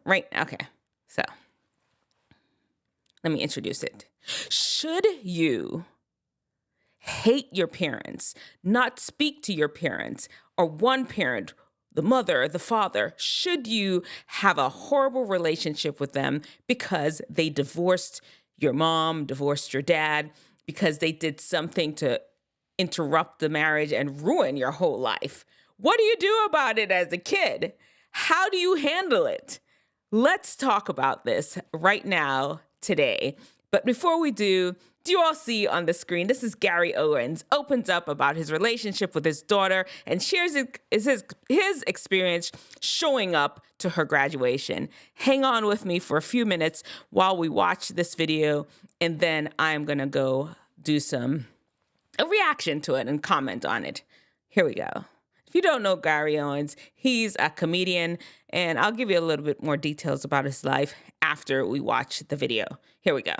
And okay, so let me introduce it. Should you hate your parents, not speak to your parents, or one parent, the mother, the father? Should you have a horrible relationship with them because they divorced your mom, divorced your dad, because they did something to interrupt the marriage and ruin your whole life? What do you do about it as a kid? How do you handle it? Let's talk about this right now, today. But before we do you all see on the screen, this is Gary Owens, opens up about his relationship with his daughter and shares his experience showing up to her graduation. Hang on with me for a few minutes while we watch this video, and then I'm going to go do a reaction to it and comment on it. Here we go. If you don't know Gary Owens, he's a comedian, and I'll give you a little bit more details about his life after we watch the video. Here we go.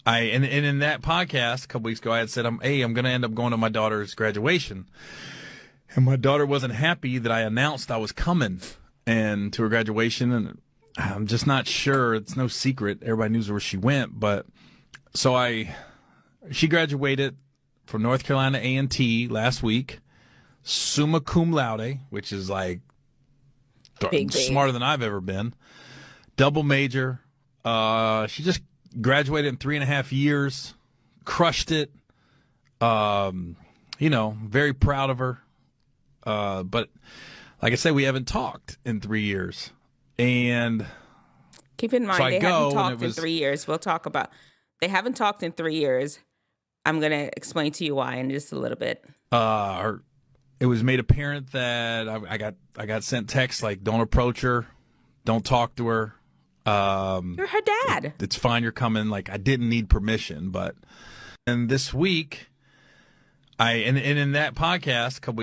And in that podcast a couple weeks ago, I had said, I'm going to end up going to my daughter's graduation. And my daughter wasn't happy that I announced I was coming and to her graduation. And I'm just not sure. It's no secret. Everybody knew where she went. But so she graduated from North Carolina A&T last week, summa cum laude, which is like smarter than I've ever been. Double major. She just graduated in 3.5 years, crushed it. Very proud of her. But like I said, we haven't talked in 3 years. And keep in mind, they haven't talked in 3 years. We'll talk about, they haven't talked in 3 years. I'm going to explain to you why in just a little bit. It was made apparent that I got sent texts like, don't approach her, don't talk to her. You're her dad. It's fine, you're coming. Like, I didn't need permission, and this week, in that podcast,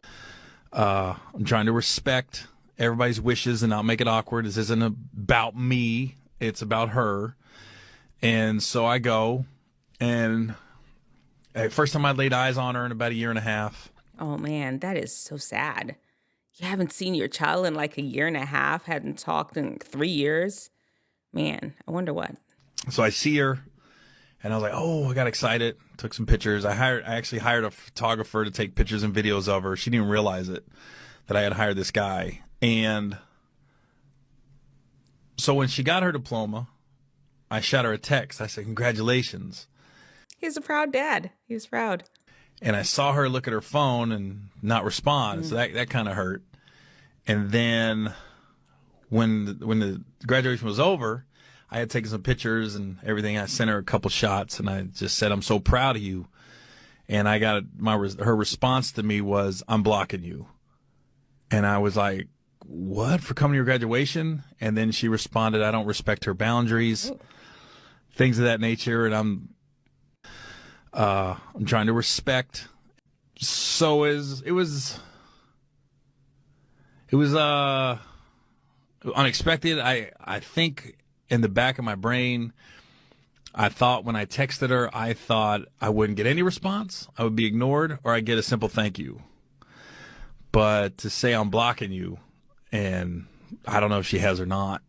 I'm trying to respect everybody's wishes and not make it awkward. This isn't about me; it's about her. And so I go, and first time I laid eyes on her in about 1.5 years. Oh man, that is so sad. You haven't seen your child in like 1.5 years. Hadn't talked in 3 years. Man, I wonder what. So I see her, and I was like, oh, I got excited. Took some pictures. I actually hired a photographer to take pictures and videos of her. She didn't even realize it, that I had hired this guy. And so when she got her diploma, I shot her a text. I said, congratulations. He's a proud dad. He was proud. And I saw her look at her phone and not respond. So that kind of hurt. And then when the graduation was over, I had taken some pictures and everything. I sent her a couple shots, and I just said, I'm so proud of you. And I got her response to me was, I'm blocking you. And I was like, what, for coming to your graduation? And then she responded, I don't respect her boundaries, things of that nature. And I'm trying to respect. So it was unexpected. I think in the back of my brain, I thought when I texted her, I thought I wouldn't get any response. I would be ignored, or I'd get a simple thank you. But to say I'm blocking you, and I don't know if she has or not.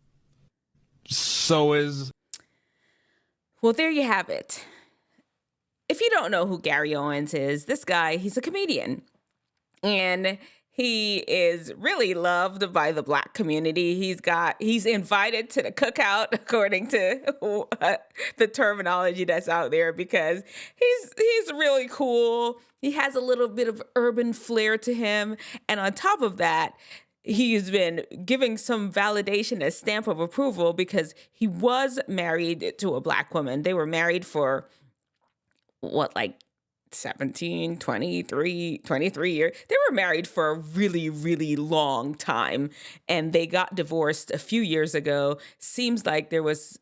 Well, there you have it. If you don't know who Gary Owens is, this guy, he's a comedian. And he is really loved by the Black community. He's invited to the cookout, according to the terminology that's out there, because he's really cool. He has a little bit of urban flair to him. And on top of that, he's been giving some validation, a stamp of approval, because he was married to a Black woman. They were married for 23 years. They were married for a really, really long time, and they got divorced a few years ago. Seems like it was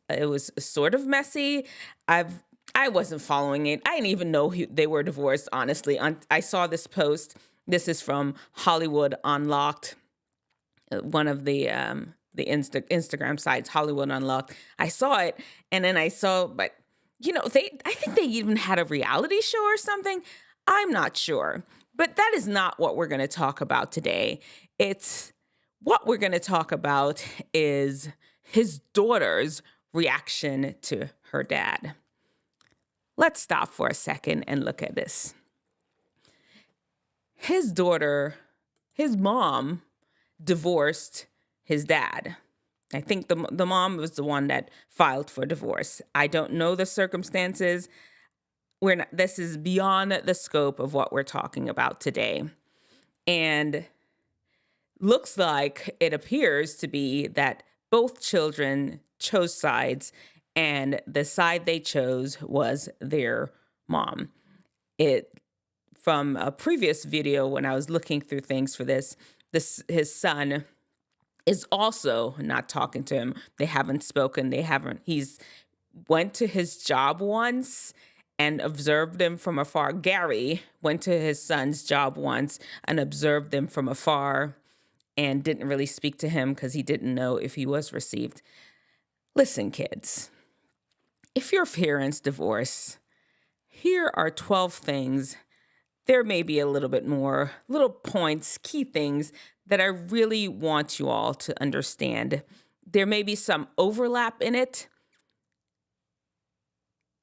sort of messy. I wasn't following it. I didn't even know they were divorced, honestly. I saw this post. This is from Hollywood Unlocked, one of the Instagram sites, Hollywood Unlocked. I saw it, and then I saw, but I think they even had a reality show or something. I'm not sure. But that is not what we're going to talk about today. It's What we're going to talk about is his daughter's reaction to her dad. Let's stop for a second and look at this. His mom divorced his dad. I think the mom was the one that filed for divorce. I don't know the circumstances. This is beyond the scope of what we're talking about today. And looks like it appears to be that both children chose sides, and the side they chose was their mom. From a previous video when I was looking through things for this, his son is also not talking to him. They haven't spoken. He's went to his job once and observed them from afar. Gary went to his son's job once and observed them from afar and didn't really speak to him because he didn't know if he was received. Listen, kids, if your parents divorce, here are 12 things. There may be a little bit more, little points, key things that I really want you all to understand. There may be some overlap in it.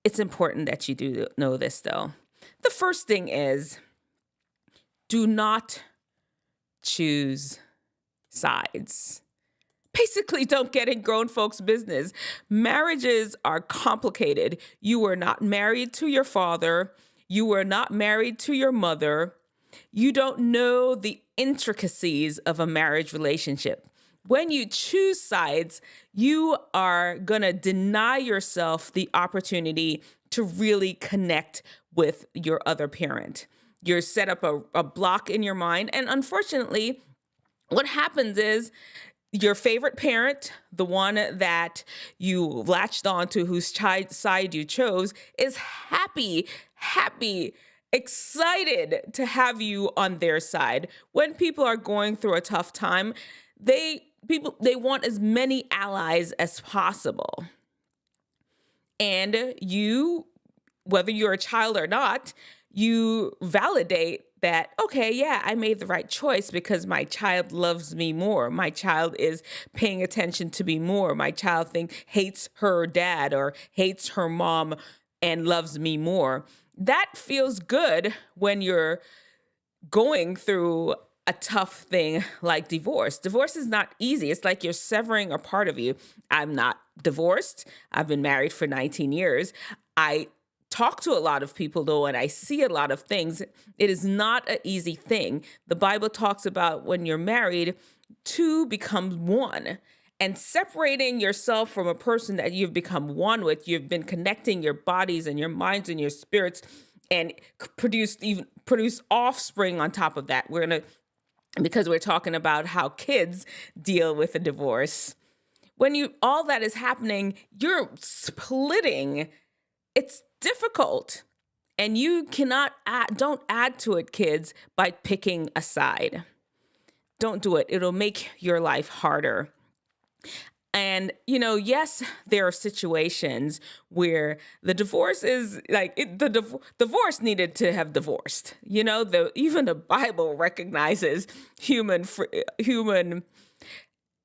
It's important that you do know this, though. The first thing is, do not choose sides. Basically, don't get in grown folks' business. Marriages are complicated. You were not married to your father. You were not married to your mother. You don't know the intricacies of a marriage relationship. When you choose sides, you are going to deny yourself the opportunity to really connect with your other parent. You're set up a block in your mind. And unfortunately, what happens is your favorite parent, the one that you latched onto, whose side you chose, is happy, excited to have you on their side. When people are going through a tough time, they want as many allies as possible. And you, whether you're a child or not, you validate that, okay, yeah, I made the right choice because my child loves me more. My child is paying attention to me more. My child hates her dad or hates her mom and loves me more. That feels good when you're going through a tough thing like divorce. Divorce is not easy. It's like you're severing a part of you. I'm not divorced. I've been married for 19 years. I talk to a lot of people, though, and I see a lot of things. It is not an easy thing. The Bible talks about when you're married, two becomes one. And separating yourself from a person that you've become one with, you've been connecting your bodies and your minds and your spirits and produce offspring on top of that. Because we're talking about how kids deal with a divorce. When all that is happening, you're splitting. It's difficult. And you don't add to it, kids, by picking a side. Don't do it. It'll make your life harder. And, yes, there are situations where the divorce is divorce needed to have divorced. Even the Bible recognizes human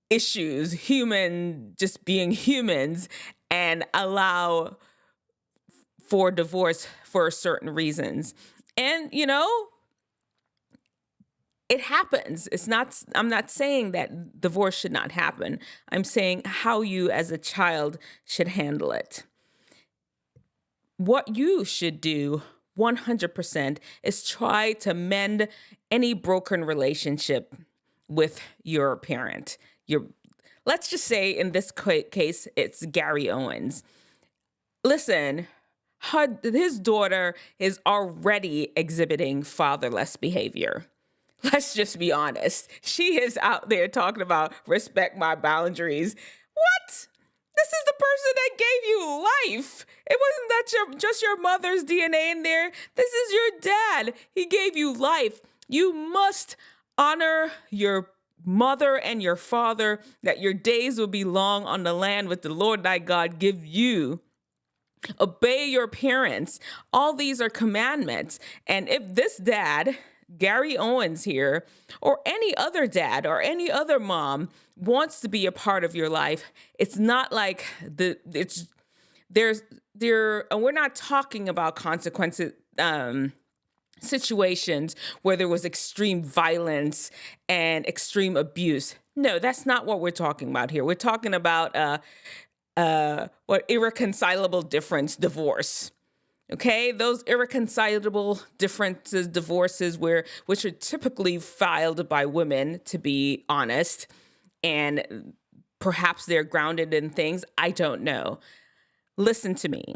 issues, human just being humans, and allow for divorce for certain reasons. And, it happens. I'm not saying that divorce should not happen. I'm saying how you as a child should handle it. What you should do 100% is try to mend any broken relationship with your parent. Let's just say in this case, it's Gary Owens. Listen, his daughter is already exhibiting fatherless behavior. Let's just be honest. She is out there talking about respect my boundaries. What? This is the person that gave you life. It wasn't that just your mother's DNA in there. This is your dad. He gave you life. You must honor your mother and your father, that your days will be long on the land with the Lord thy God give you. Obey your parents. All these are commandments. And if this dad Gary Owens here, or any other dad or any other mom wants to be a part of your life, it's not like we're not talking about consequences, situations where there was extreme violence and extreme abuse. No, that's not what we're talking about here. We're talking about what irreconcilable difference, divorce. Okay, those irreconcilable differences, divorces, which are typically filed by women, to be honest, and perhaps they're grounded in things I don't know. Listen to me.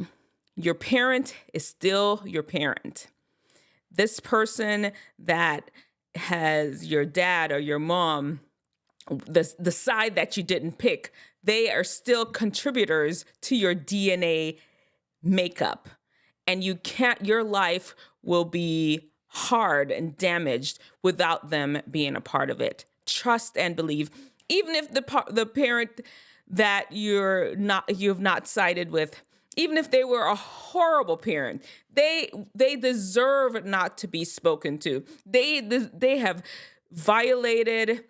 Your parent is still your parent. This person that has your dad or your mom, the side that you didn't pick, they are still contributors to your DNA makeup. And your life will be hard and damaged without them being a part of it. Trust and believe. Even if the parent that you've not sided with, even if they were a horrible parent, they deserve not to be spoken to. They have violated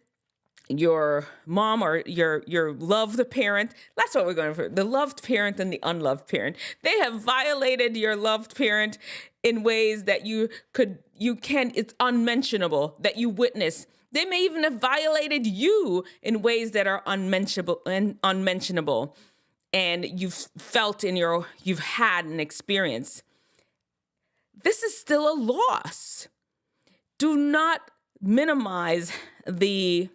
your mom or your loved parent. That's what we're going for. The loved parent and the unloved parent. They have violated your loved parent in ways that it's unmentionable, that you witness. They may even have violated you in ways that are unmentionable, and you've had an experience. This is still a loss. Do not minimize the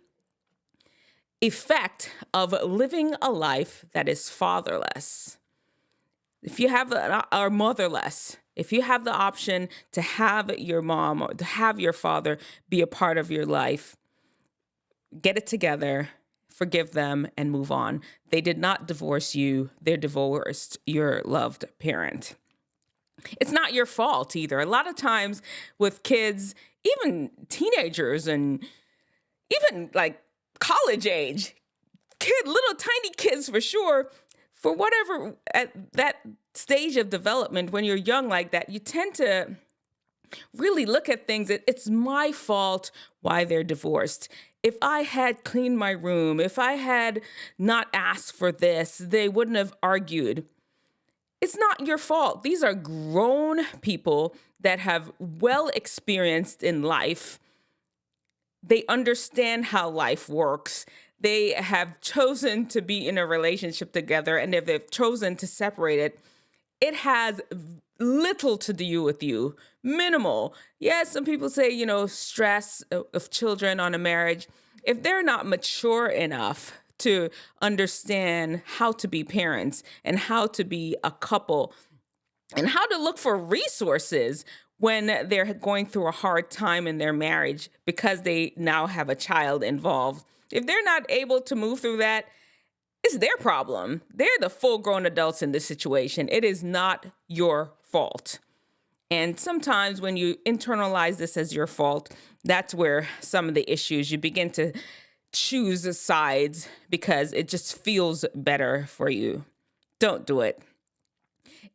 effect of living a life that is fatherless. If you have or motherless, if you have the option to have your mom or to have your father be a part of your life, get it together, forgive them, and move on. They did not divorce you. They divorced your loved parent. It's not your fault either. A lot of times with kids, even teenagers and even like college age, little tiny kids for sure, for whatever, at that stage of development, when you're young like that, you tend to really look at things that it's my fault why they're divorced. If I had cleaned my room, if I had not asked for this, they wouldn't have argued. It's not your fault. These are grown people that have well experienced in life. They understand how life works. They have chosen to be in a relationship together, and if they've chosen to separate it, it has little to do with you, minimal. Yes, some people say, stress of children on a marriage. If they're not mature enough to understand how to be parents and how to be a couple and how to look for resources when they're going through a hard time in their marriage because they now have a child involved. If they're not able to move through that, it's their problem. They're the full-grown adults in this situation. It is not your fault. And sometimes when you internalize this as your fault, that's where some of the issues, you begin to choose sides because it just feels better for you. Don't do it.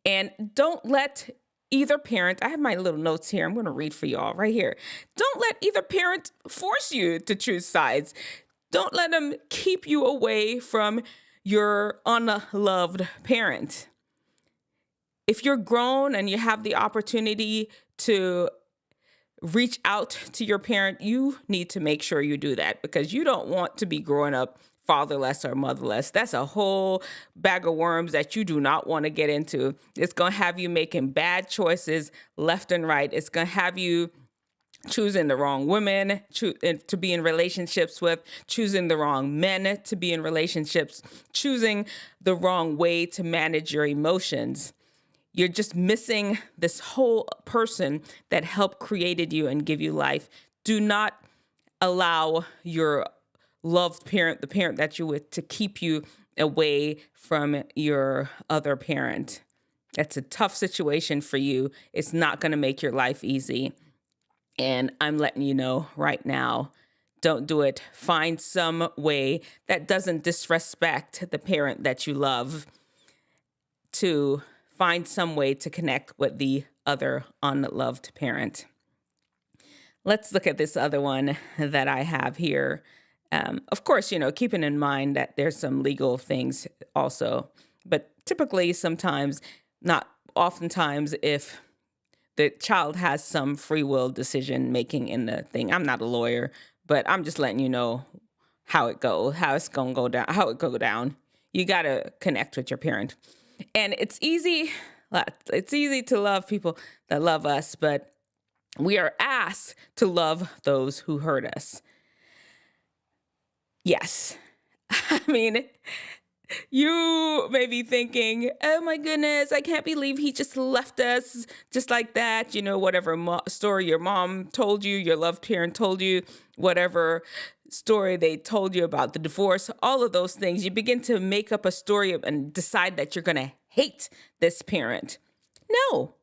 And don't let either parent, I have my little notes here, I'm going to read for y'all right here. Don't let either parent force you to choose sides. Don't let them keep you away from your unloved parent. If you're grown and you have the opportunity to reach out to your parent, you need to make sure you do that because you don't want to be growing up fatherless or motherless. That's a whole bag of worms that you do not want to get into. It's going to have you making bad choices left and right. It's going to have you choosing the wrong women to be in relationships with, choosing the wrong men to be in relationships, choosing the wrong way to manage your emotions. You're just missing this whole person that helped created you and give you life. Do not allow your loved parent, the parent that you're with, to keep you away from your other parent. That's a tough situation for you. It's not going to make your life easy. And I'm letting you know right now, don't do it. Find some way that doesn't disrespect the parent that you love, to find some way to connect with the other unloved parent. Let's look at this other one that I have here. Of course, keeping in mind that there's some legal things also, but typically sometimes, not oftentimes, if the child has some free will decision making in the thing. I'm not a lawyer, but I'm just letting you know how it goes, how it's going to go down, how it go down. You got to connect with your parent. And it's easy to love people that love us, but we are asked to love those who hurt us. Yes. I mean, you may be thinking, oh my goodness, I can't believe he just left us just like that. Whatever story your mom told you, your loved parent told you, whatever story they told you about the divorce, all of those things, you begin to make up a story and decide that you're going to hate this parent. No,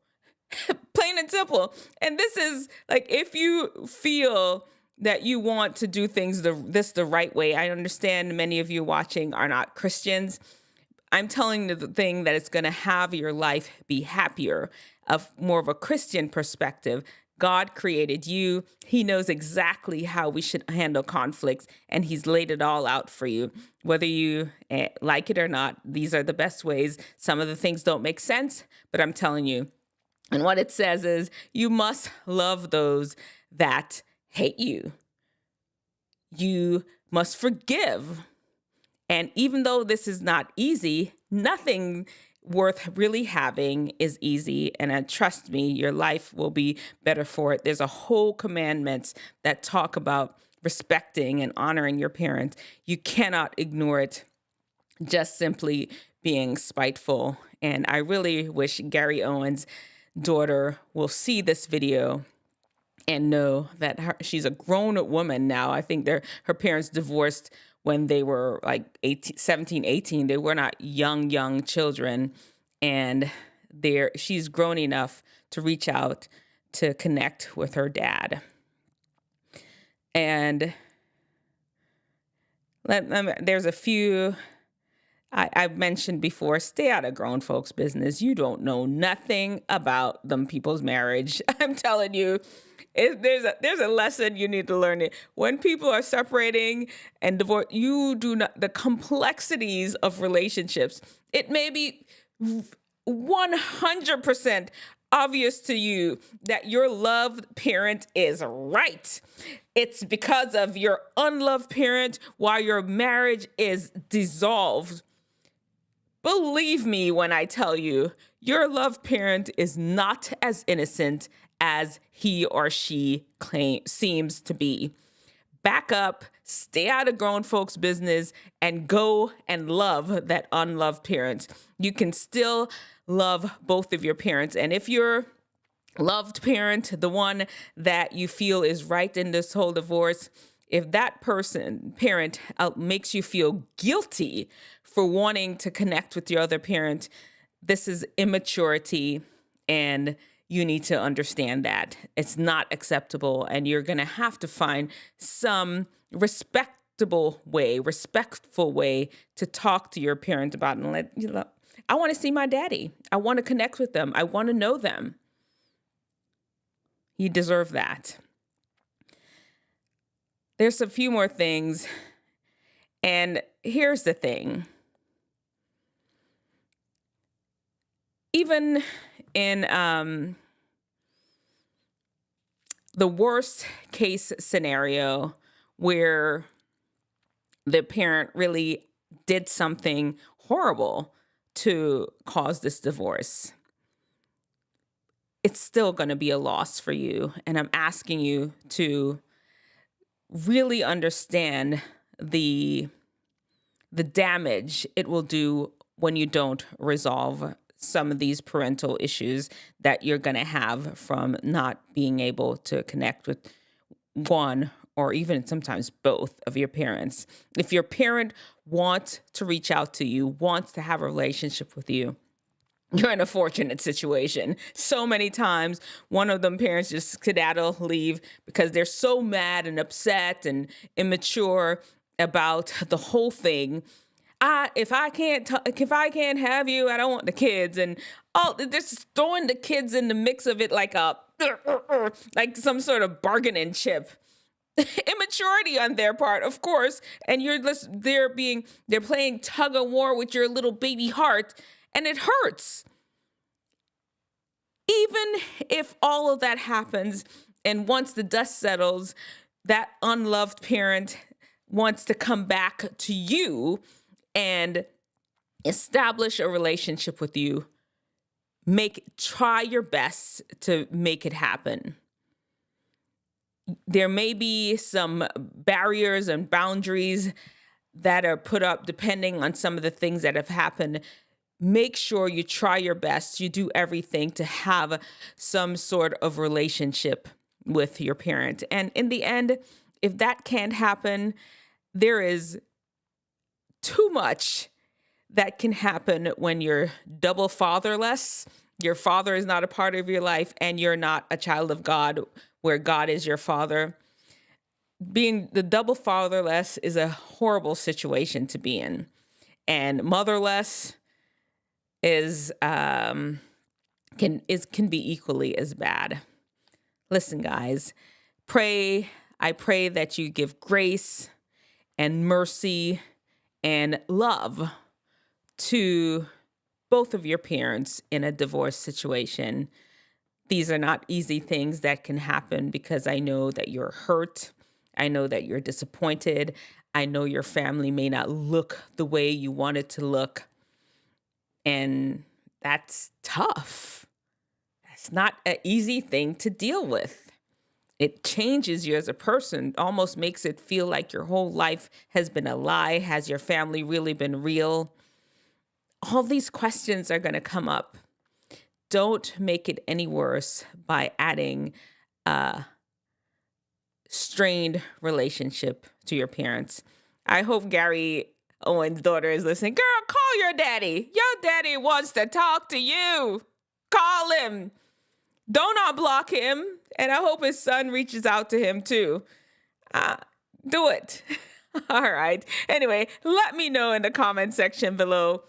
plain and simple. And this is like, if you feel that you want to do things the right way. I understand many of you watching are not Christians. I'm telling you the thing that it's going to have your life be happier, of more of a Christian perspective. God created you. He knows exactly how we should handle conflicts, and he's laid it all out for you. Whether you like it or not, these are the best ways. Some of the things don't make sense, but I'm telling you. And what it says is, you must love those that hate you. You must forgive. And even though this is not easy, nothing worth really having is easy. And trust me, your life will be better for it. There's a whole commandments that talk about respecting and honoring your parents. You cannot ignore it, just simply being spiteful. And I really wish Gary Owen's daughter will see this video and know that she's a grown woman now. I think her parents divorced when they were like 17, 18. They were not young children. And she's grown enough to reach out to connect with her dad. And there's a few I've mentioned before. Stay out of grown folks' business. You don't know nothing about them people's marriage. I'm telling you. There's a lesson you need to learn. It when people are separating and divorce, you do not, the complexities of relationships. It may be 100% obvious to you that your loved parent is right. It's because of your unloved parent why your marriage is dissolved. Believe me when I tell you, your loved parent is not as innocent as he or she seems to be. Back up, stay out of grown folks' business, and go and love that unloved parent. You can still love both of your parents. And if your loved parent, the one that you feel is right in this whole divorce, if that parent makes you feel guilty for wanting to connect with your other parent, this is immaturity, and you need to understand that it's not acceptable, and you're going to have to find some respectful way to talk to your parent about it and let I want to see my daddy. I want to connect with them. I want to know them. You deserve that. There's a few more things, and here's the thing. Even in the worst case scenario where the parent really did something horrible to cause this divorce, it's still going to be a loss for you. And I'm asking you to really understand the damage it will do when you don't resolve some of these parental issues that you're going to have from not being able to connect with one or even sometimes both of your parents. If your parent wants to reach out to you, wants to have a relationship with you, you're in a fortunate situation. So many times, one of them parents just skedaddle, leave because they're so mad and upset and immature about the whole thing. If I can't have you, I don't want the kids, and they're just throwing the kids in the mix of it like a like some sort of bargaining chip. Immaturity on their part, of course, and they're playing tug of war with your little baby heart, and it hurts. Even if all of that happens, and once the dust settles, that unloved parent wants to come back to you and establish a relationship with you, try your best to make it happen. There may be some barriers and boundaries that are put up depending on some of the things that have happened. Make sure you try your best. You do everything to have some sort of relationship with your parent. And in the end, if that can't happen, there is too much that can happen when you're double fatherless. Your father is not a part of your life, and you're not a child of God, where God is your father. Being the double fatherless is a horrible situation to be in. And motherless can be equally as bad. Listen, guys, I pray that you give grace and mercy and love to both of your parents in a divorce situation. These are not easy things that can happen, because I know that you're hurt. I know that you're disappointed. I know your family may not look the way you want it to look. And that's tough. That's not an easy thing to deal with. It changes you as a person, almost makes it feel like your whole life has been a lie. Has your family really been real? All these questions are going to come up. Don't make it any worse by adding a strained relationship to your parents. I hope Gary Owen's daughter is listening. Girl, call your daddy. Your daddy wants to talk to you. Call him. Don't unblock him. And I hope his son reaches out to him too. Do it. All right. Anyway, let me know in the comment section below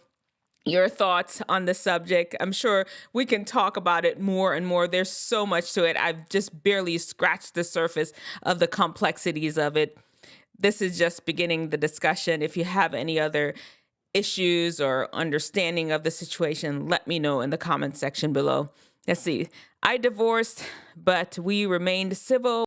your thoughts on the subject. I'm sure we can talk about it more and more. There's so much to it. I've just barely scratched the surface of the complexities of it. This is just beginning the discussion. If you have any other issues or understanding of the situation, let me know in the comment section below. Let's see. I divorced, but we remained civil.